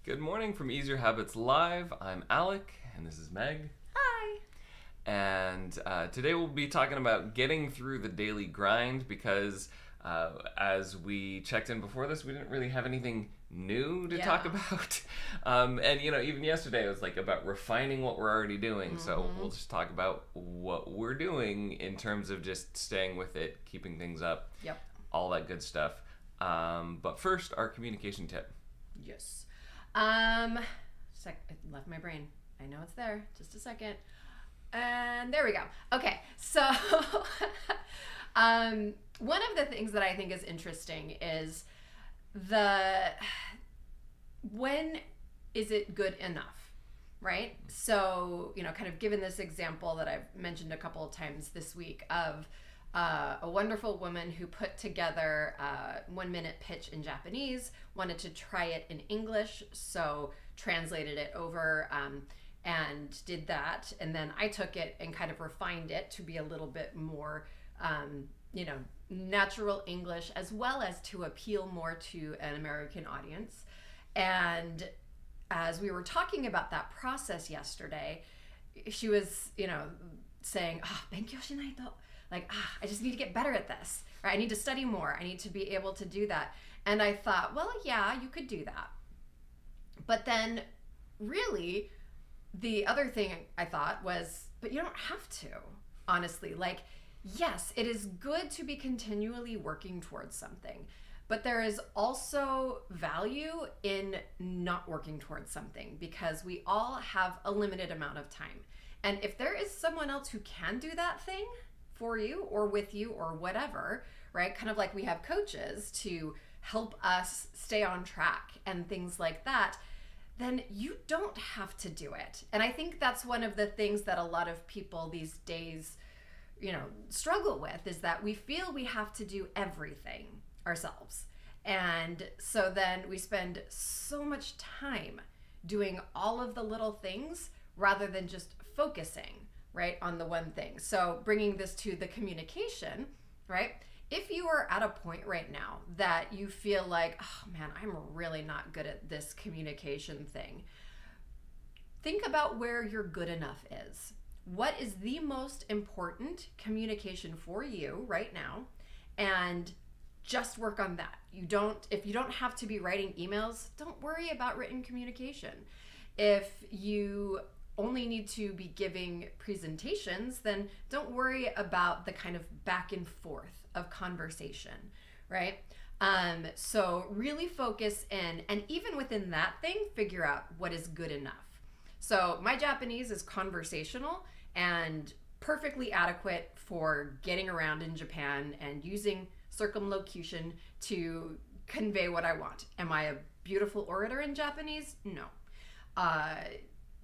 Good morning from Easier Habits Live. I'm Alec, and this is Meg. Hi. And today we'll be talking about getting through the daily grind because as we checked in before this, we didn't really have anything new to talk about. And, even yesterday it was like about refining what we're already doing. So we'll just talk about what we're doing in terms of just staying with it, keeping things up, all that good stuff. But first, our communication tip. Yes. I left my brain. I know it's there. Just a second. And there we go. Okay. So, one of the things that I think is interesting is when is it good enough, right? So, kind of given this example that I've mentioned a couple of times this week of a wonderful woman who put together a 1-minute pitch in Japanese, wanted to try it in English, so translated it over and did that. And then I took it and kind of refined it to be a little bit more, natural English, as well as to appeal more to an American audience. And as we were talking about that process yesterday, she was, saying, "Benkyou shinaito." I just need to get better at this, right? I need to study more. I need to be able to do that. And I thought, well, yeah, you could do that. But then really the other thing I thought was, but you don't have to, honestly. Yes, it is good to be continually working towards something, but there is also value in not working towards something because we all have a limited amount of time. And if there is someone else who can do that thing for you or with you or whatever, right? Kind of like we have coaches to help us stay on track and things like that, then you don't have to do it. And I think that's one of the things that a lot of people these days, struggle with, is that we feel we have to do everything ourselves. And so then we spend so much time doing all of the little things rather than just focusing, right, on the one thing. So bringing this to the communication, right? If you are at a point right now that you feel like, oh man, I'm really not good at this communication thing, think about where your good enough is. What is the most important communication for you right now? And just work on that. If you don't have to be writing emails, don't worry about written communication. If you only need to be giving presentations, then don't worry about the kind of back and forth of conversation, right? So really focus in, and even within that thing, figure out what is good enough. So my Japanese is conversational and perfectly adequate for getting around in Japan and using circumlocution to convey what I want. Am I a beautiful orator in Japanese? No.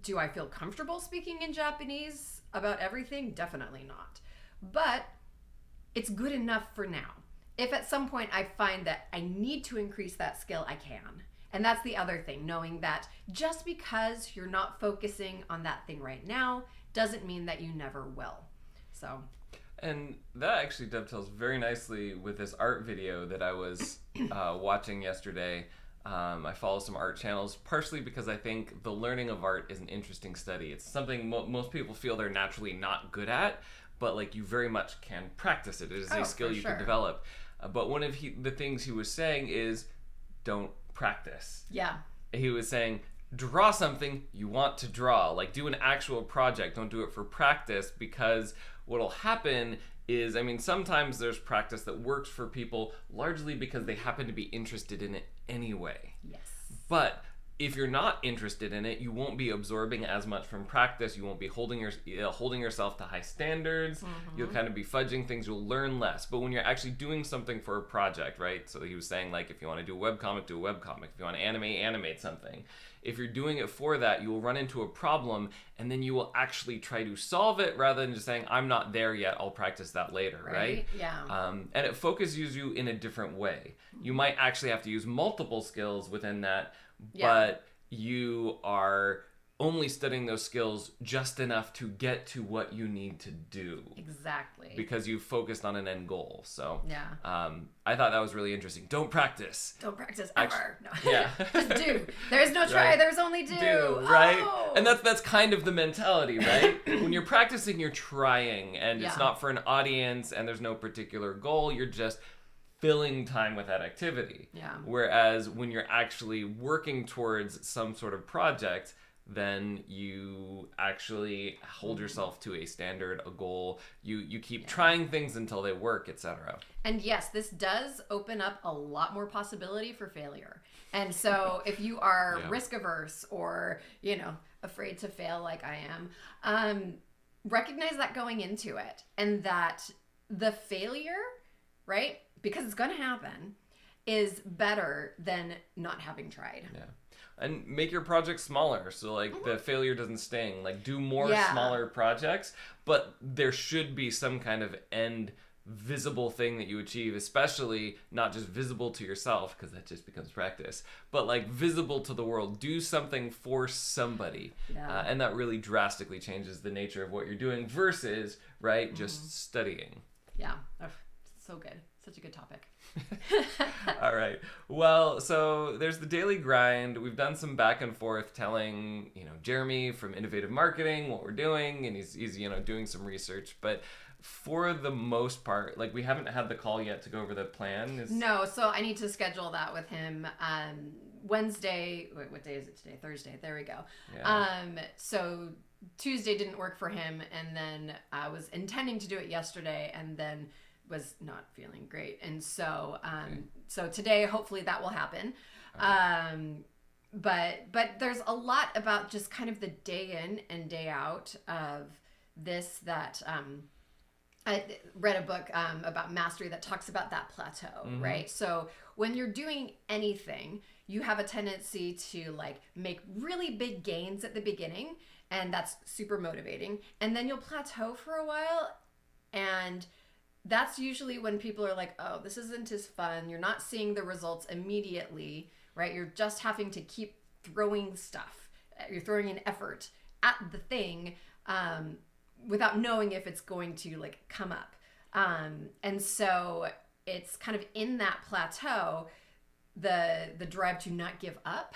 Do I feel comfortable speaking in Japanese about everything? Definitely not. But it's good enough for now. If at some point I find that I need to increase that skill, I can. And that's the other thing, knowing that just because you're not focusing on that thing right now doesn't mean that you never will. So. And that actually dovetails very nicely with this art video that I was watching yesterday. I follow some art channels, partially because I think the learning of art is an interesting study. It's something most people feel they're naturally not good at, but you very much can practice it. It is a skill you can develop. But one of the things he was saying is, don't practice. Yeah. He was saying, draw something you want to draw. Do an actual project. Don't do it for practice, because what'll happen is, sometimes there's practice that works for people largely because they happen to be interested in it anyway. Yes. But if you're not interested in it, you won't be absorbing as much from practice. You won't be holding yourself to high standards. Mm-hmm. You'll kind of be fudging things. You'll learn less. But when you're actually doing something for a project, right? So he was saying, if you want to do a webcomic, do a webcomic. If you want to animate something. If you're doing it for that, you will run into a problem, and then you will actually try to solve it rather than just saying, I'm not there yet, I'll practice that later, right? Yeah. And it focuses you in a different way. You might actually have to use multiple skills within that, but you are only studying those skills just enough to get to what you need to do. Exactly. Because you focused on an end goal. So yeah. I thought that was really interesting. Don't practice. Don't practice ever. No. Yeah. Just do. There's no try, right. there's only do. Right? Oh! And that's kind of the mentality, right? When you're practicing, you're trying, and it's not for an audience, and there's no particular goal. You're just filling time with that activity. Yeah. Whereas when you're actually working towards some sort of project, then you actually hold yourself to a standard, a goal. You keep trying things until they work, etc. And yes, this does open up a lot more possibility for failure. And so if you are risk averse or, afraid to fail like I am, recognize that going into it, and that the failure, right, because it's going to happen, is better than not having tried. Yeah. And make your project smaller, so the failure doesn't sting. Do more smaller projects, but there should be some kind of end visible thing that you achieve, especially not just visible to yourself, because that just becomes practice, but visible to the world. Do something for somebody, and that really drastically changes the nature of what you're doing versus just studying. Yeah, so good. Such a good topic. All right. Well, so there's the daily grind. We've done some back and forth telling, Jeremy from Innovative Marketing what we're doing, and he's doing some research. But for the most part, we haven't had the call yet to go over the plan. No, so I need to schedule that with him. Wednesday. Wait, what day is it today? Thursday. There we go. Yeah. So Tuesday didn't work for him, and then I was intending to do it yesterday, and then was not feeling great, and so so today hopefully that will happen. But there's a lot about just kind of the day in and day out of this that I read a book about mastery that talks about that plateau, right? So when you're doing anything, you have a tendency to make really big gains at the beginning, and that's super motivating, and then you'll plateau for a while, and that's usually when people are like, oh, this isn't as fun. You're not seeing the results immediately, right? You're just having to keep throwing stuff. You're throwing an effort at the thing without knowing if it's going to come up. And so it's kind of in that plateau, the drive to not give up.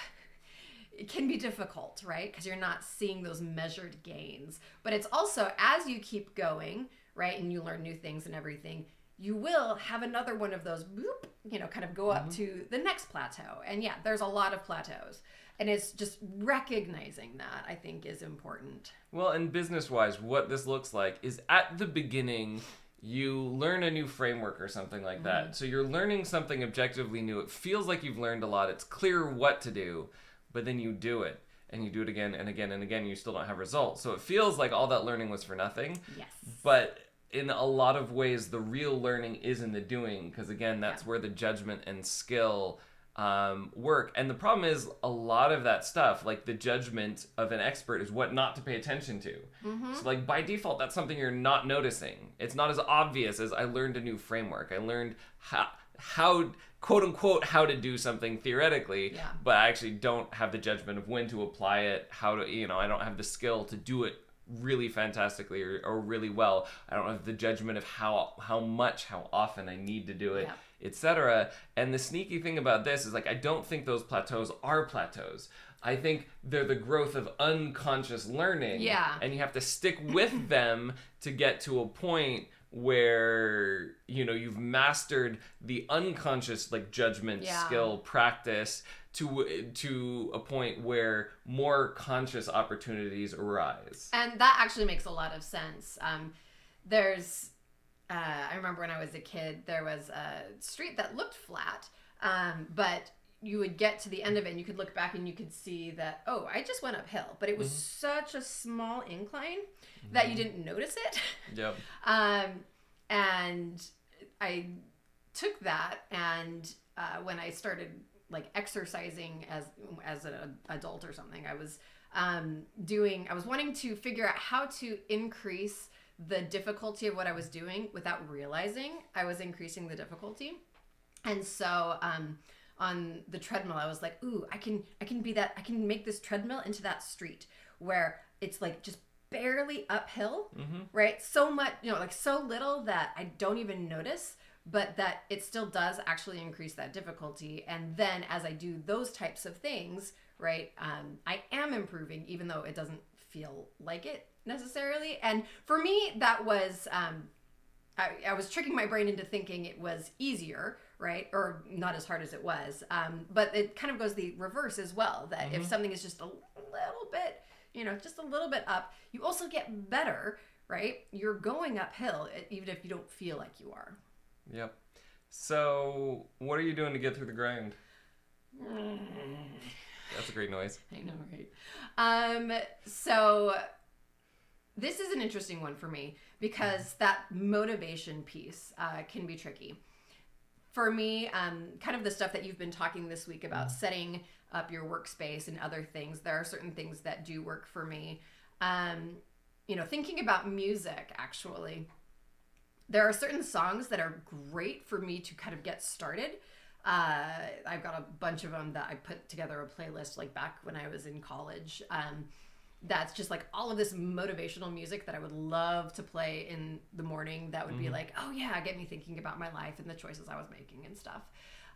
It can be difficult, right? Because you're not seeing those measured gains. But it's also, as you keep going, right, and you learn new things and everything, you will have another one of those, boop, kind of go up to the next plateau. And yeah, there's a lot of plateaus. And it's just recognizing that, I think, is important. Well, and business-wise, what this looks like is at the beginning, you learn a new framework or something like that. So you're learning something objectively new. It feels like you've learned a lot. It's clear what to do, but then you do it. And you do it again and again and again, you still don't have results. So it feels like all that learning was for nothing. Yes. But in a lot of ways, the real learning is in the doing, because again, that's where the judgment and skill work. And the problem is a lot of that stuff, the judgment of an expert, is what not to pay attention to. So by default, that's something you're not noticing. It's not as obvious as I learned a new framework. I learned how quote unquote how to do something theoretically, but I actually don't have the judgment of when to apply it, how to, I don't have the skill to do it really fantastically or really well. I don't have the judgment of how often I need to do it, etc. And the sneaky thing about this is I don't think those plateaus are plateaus. I think they're the growth of unconscious learning. Yeah. And you have to stick with them to get to a point where you've mastered the unconscious judgment, skill, practice to a point where more conscious opportunities arise. And that actually makes a lot of sense. There's I remember when I was a kid, there was a street that looked flat, but you would get to the end of it and you could look back and you could see that, oh, I just went uphill, but it was such a small incline that you didn't notice it. Yep. And I took that, and when I started exercising as an adult or something, I was wanting to figure out how to increase the difficulty of what I was doing without realizing I was increasing the difficulty. And so on the treadmill, I was like, ooh, I can be that, I can make this treadmill into that street where it's like just barely uphill, Mm-hmm. right? So much, like so little that I don't even notice, but that it still does actually increase that difficulty. And then as I do those types of things, right, I am improving, even though it doesn't feel like it necessarily. And for me, that was, I was tricking my brain into thinking it was easier, right? Or not as hard as it was. But it kind of goes the reverse as well, that if something is just a little bit, just a little bit up, you also get better, right? You're going uphill, even if you don't feel like you are. Yep. So, what are you doing to get through the grind? That's a great noise. I know, right? So this is an interesting one for me because that motivation piece can be tricky. For me, kind of the stuff that you've been talking this week about setting up your workspace and other things, there are certain things that do work for me. Thinking about music, actually, there are certain songs that are great for me to kind of get started. I've got a bunch of them that I put together a playlist like back when I was in college. That's just like all of this motivational music that I would love to play in the morning. That would be like, oh yeah, get me thinking about my life and the choices I was making and stuff.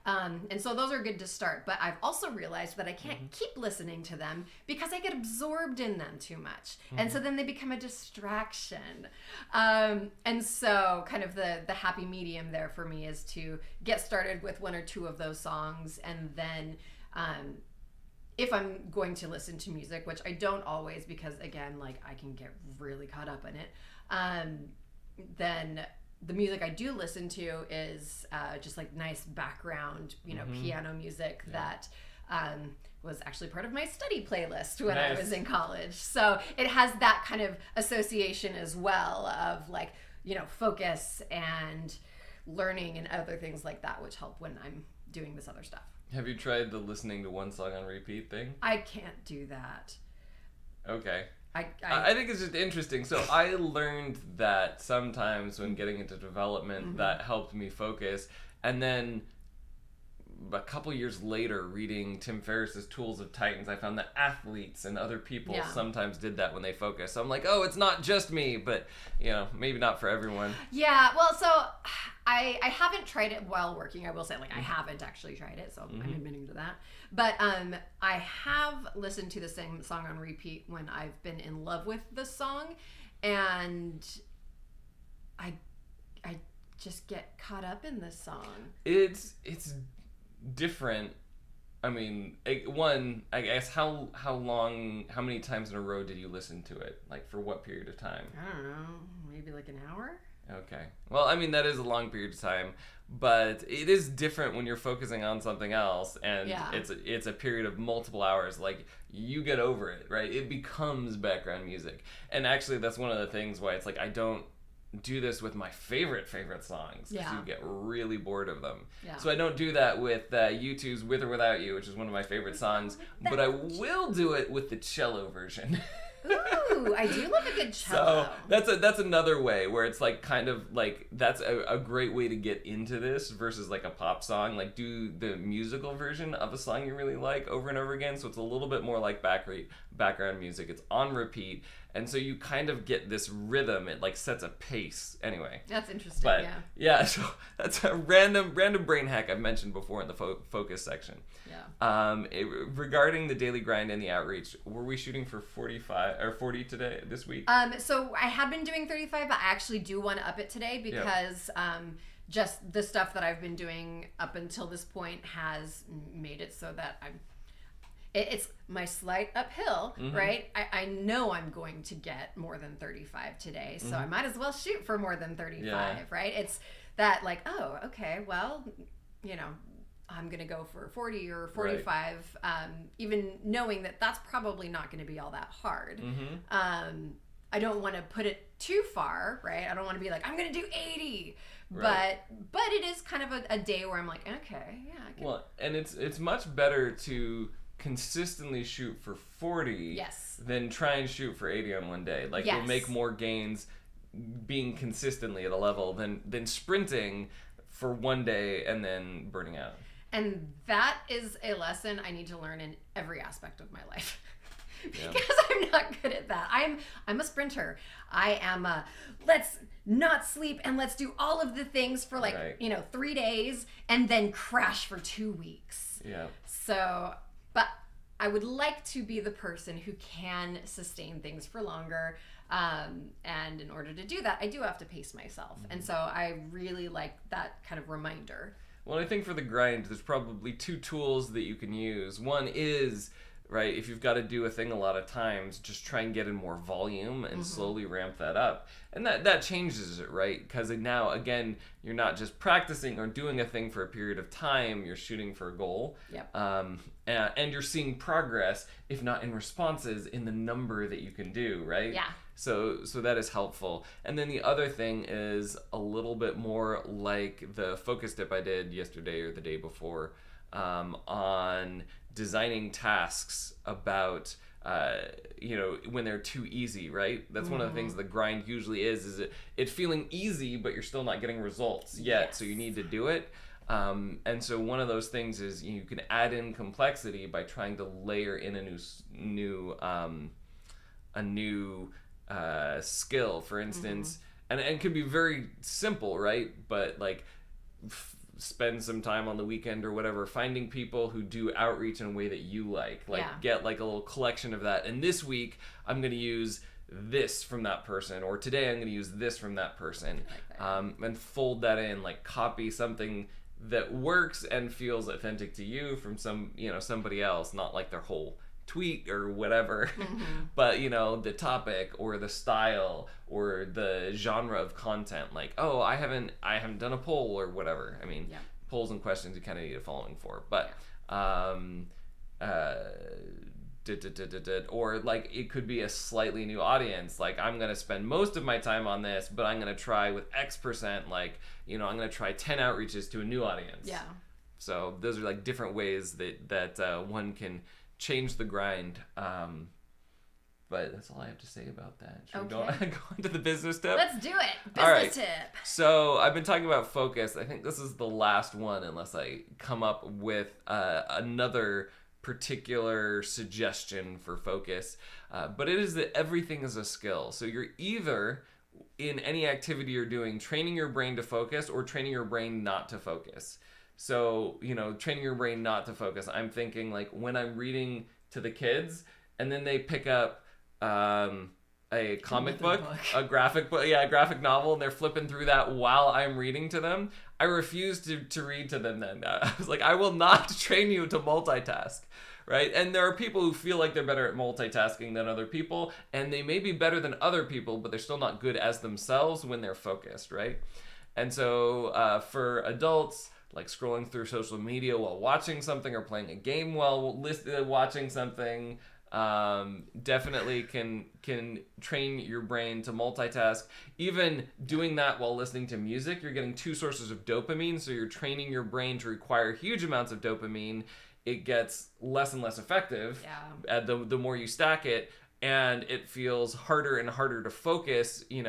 And so those are good to start. But I've also realized that I can't keep listening to them because I get absorbed in them too much. And so then they become a distraction. And so kind of the happy medium there for me is to get started with one or two of those songs. And then if I'm going to listen to music, which I don't always because, again, like I can get really caught up in it, then the music I do listen to is just like nice background, piano music that was actually part of my study playlist when I was in college. So it has that kind of association as well of like, focus and learning and other things like that, which help when I'm doing this other stuff. Have you tried the listening to one song on repeat thing? I can't do that. Okay. I think it's just interesting. So I learned that sometimes when getting into development, that helped me focus. And then a couple years later, reading Tim Ferriss's Tools of Titans, I found that athletes and other people sometimes did that when they focus. So I'm like, oh, it's not just me, but maybe not for everyone. Yeah, well, so I haven't tried it while working. I will say, like, I haven't actually tried it, so I'm admitting to that. But I have listened to the same song on repeat when I've been in love with the song, and I just get caught up in this song. It's different. I mean, I guess how many times in a row did you listen to it? Like, for what period of time? I don't know, maybe like an hour? Okay. Well, I mean, that is a long period of time, but it is different when you're focusing on something else, and it's a period of multiple hours. Like, you get over it, right? It becomes background music. And actually, that's one of the things why it's like I don't do this with my favorite songs, because you get really bored of them. So I don't do that with U2's With or Without You, which is one of my favorite songs, but I will do it with the cello version. Ooh, I do love a good cello. So that's another way where it's like kind of like that's a great way to get into this versus like a pop song. Like, do the musical version of a song you really like over and over again, so it's a little bit more like background music. It's on repeat, and so you kind of get this rhythm. It like sets a pace. Anyway, that's interesting. But so that's a random brain hack I've mentioned before in the focus section. Regarding the daily grind and the outreach, were we shooting for 45 or 40 today this week? So I have been doing 35, but I actually do want to up it today because just the stuff that I've been doing up until this point has made it so that it's my slight uphill, right? I know I'm going to get more than 35 today, so I might as well shoot for more than 35, right? It's that like, oh, okay, well, I'm going to go for 40 or 45, even knowing that that's probably not going to be all that hard. I don't want to put it too far, right? I don't want to be like, I'm going to do 80. Right. But it is kind of a day where I'm like, okay, yeah. I can. Well, and it's much better to consistently shoot for 40 than try and shoot for 80 on one day. Like, you'll make more gains being consistently at a level than sprinting for one day and then burning out. And that is a lesson I need to learn in every aspect of my life. because I'm not good at that. I'm a sprinter. I am a let's not sleep and let's do all of the things for 3 days and then crash for 2 weeks. Yeah. So, but I would like to be the person who can sustain things for longer. And in order to do that, I do have to pace myself. And so I really like that kind of reminder. Well, I think for the grind, there's probably 2 tools that you can use. One is, right, if you've got to do a thing a lot of times, just try and get in more volume and slowly ramp that up. And that changes it, right? Because now, again, you're not just practicing or doing a thing for a period of time, you're shooting for a goal. Yep. And you're seeing progress, if not in responses, in the number that you can do, right? Yeah. So that is helpful. And then the other thing is a little bit more like the focus tip I did yesterday or the day before on designing tasks about when they're too easy, right? That's one of the things the grind usually is it feeling easy, but you're still not getting results yet. Yes. So you need to do it. And so one of those things is you can add in complexity by trying to layer in a new skill, for instance, and it could be very simple, right? But like spend some time on the weekend or whatever finding people who do outreach in a way that you like get like a little collection of that, and this week I'm going to use this from that person, or today I'm going to use this from that person, and fold that in, like copy something that works and feels authentic to you from somebody else, not like their whole tweet or whatever, but the topic or the style or the genre of content, like, oh, I haven't done a poll or whatever. I mean, polls and questions you kind of need a following for, but or like it could be a slightly new audience, like I'm gonna spend most of my time on this, but I'm gonna try with X%, like I'm gonna try 10 outreaches to a new audience. So those are like different ways that one can change the grind, but that's all I have to say about that. Should we go into the business tip? Let's do it. Business tip. So I've been talking about focus. I think this is the last one, unless I come up with another particular suggestion for focus. But it is that everything is a skill. So you're either in any activity you're doing training your brain to focus or training your brain not to focus. So, training your brain not to focus. I'm thinking like when I'm reading to the kids and then they pick up a comic book, a graphic novel, and they're flipping through that while I'm reading to them. I refuse to read to them then. I was like, I will not train you to multitask, right? And there are people who feel like they're better at multitasking than other people, and they may be better than other people, but they're still not good as themselves when they're focused, right? And so for adults, like scrolling through social media while watching something or playing a game while watching something, definitely can train your brain to multitask. Even doing that while listening to music, you're getting 2 sources of dopamine, so you're training your brain to require huge amounts of dopamine. It gets less and less effective the more you stack it, and it feels harder and harder to focus. You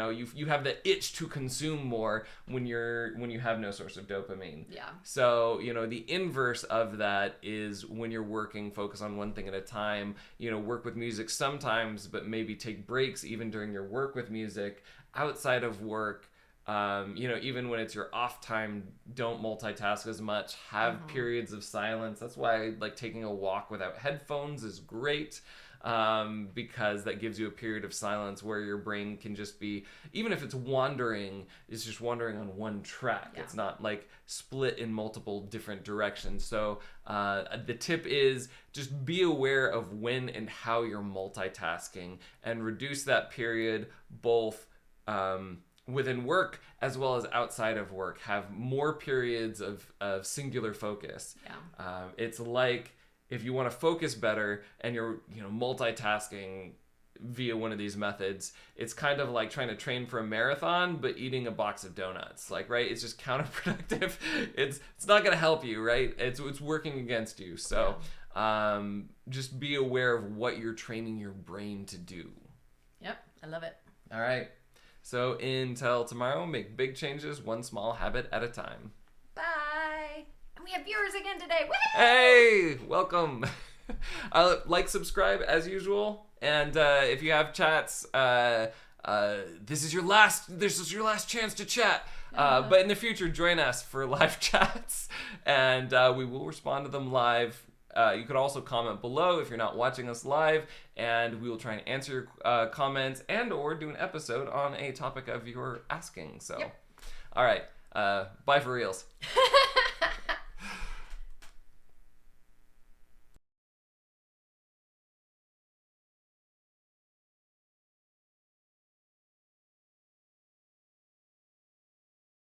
have the itch to consume more when you have no source of dopamine. So the inverse of that is when you're working, focus on one thing at a time. Work with music sometimes, but maybe take breaks even during your work with music. Outside of work, even when it's your off time, don't multitask as much. Have periods of silence. That's why like taking a walk without headphones is great. Because that gives you a period of silence where your brain can just be, even if it's wandering, it's just wandering on one track. It's not like split in multiple different directions. So the tip is just be aware of when and how you're multitasking and reduce that period both within work as well as outside of work. Have more periods of singular focus. It's like if you want to focus better and you're multitasking via one of these methods, it's kind of like trying to train for a marathon but eating a box of donuts, like, right? It's just counterproductive. It's not going to help you, right? It's working against you. So just be aware of what you're training your brain to do. Yep, I love it. All right, so until tomorrow, make big changes one small habit at a time. Bye. We have viewers again today. Woo! Hey, welcome. Like, subscribe as usual. And if you have chats, this is your last chance to chat. But in the future, join us for live chats, and we will respond to them live. You could also comment below if you're not watching us live, and we will try and answer your comments and or do an episode on a topic of your asking. So, All right, bye for reals.